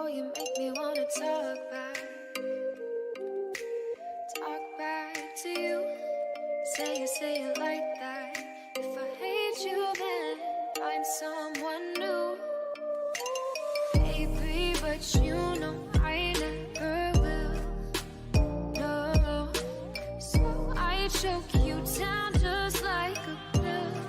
you make me wanna talk back to you. Say it like that. If I hate you, then find someone new. Baby, but you know I never will. No, so I choke you down just like a pill.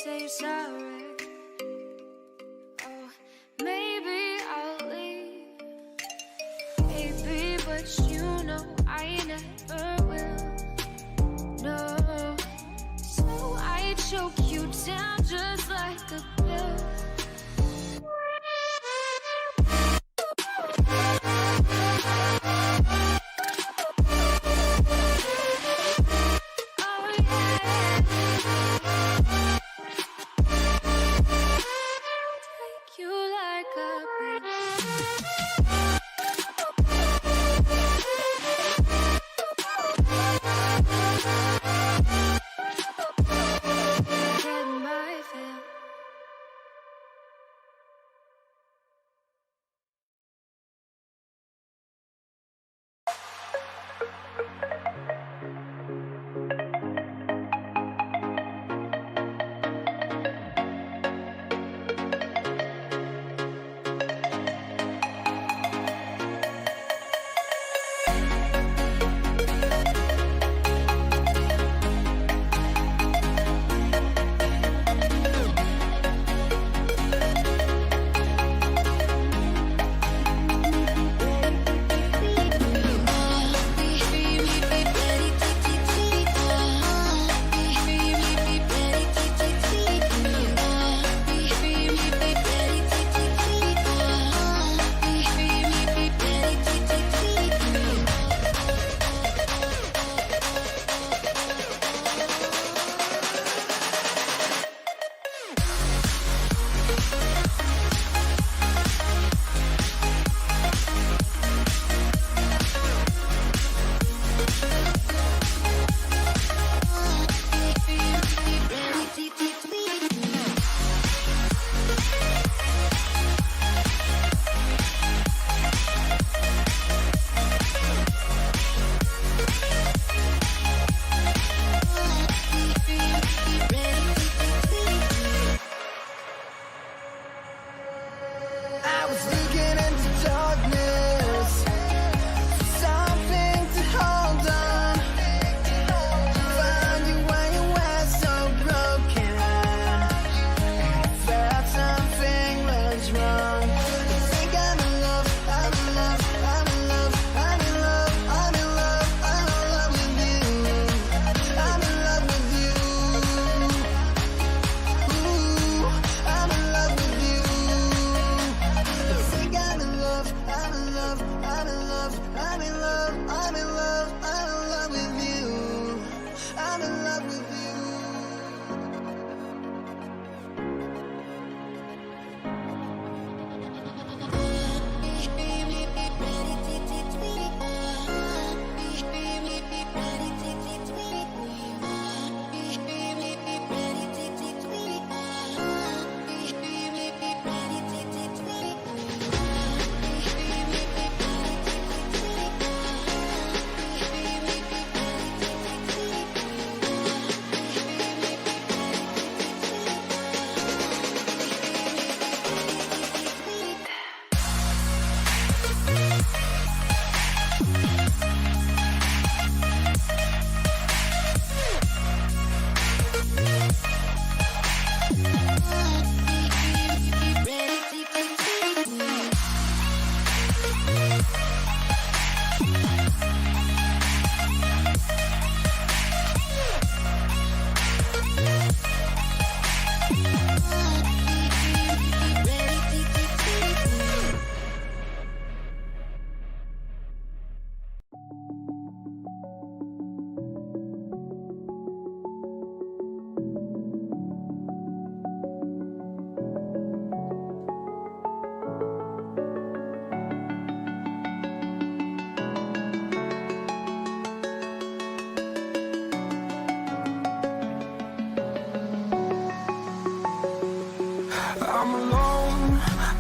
Say sorry. Oh, maybe I'll leave. Maybe, but you know I never will. No, so I choke you down just like a pill.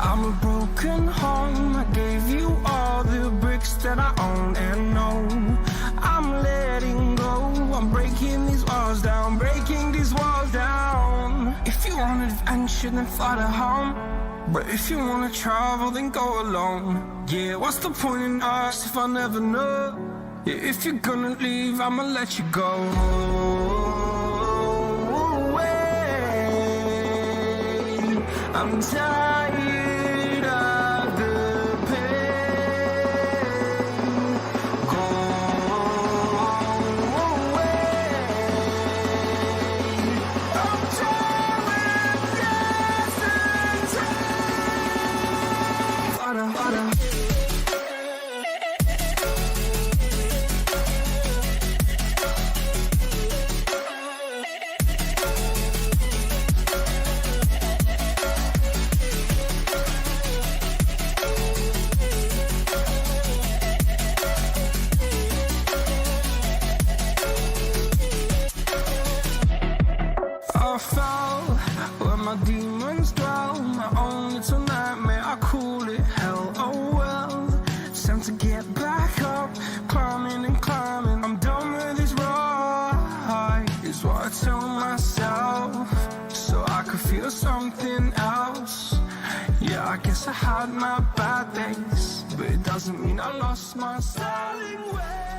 I'm a broken home. I gave you all the bricks that I own and know. I'm letting go. I'm breaking these walls down, breaking these walls down. If you want adventure, then fly to home. But if you wanna travel, then go alone. Yeah, what's the point in us if I never know? Yeah, if you're gonna leave, I'ma let you go. I'm tired of the pain. Go away. I'm tired of yesterday. Flutter, flutter. I fell where my demons dwell. My own little nightmare, I call it hell. Oh well, it's time to get back up. Climbing and climbing, I'm done with this ride, is what I tell myself, so I could feel something else. Yeah, I guess I had my bad days, but it doesn't mean I lost my styling way.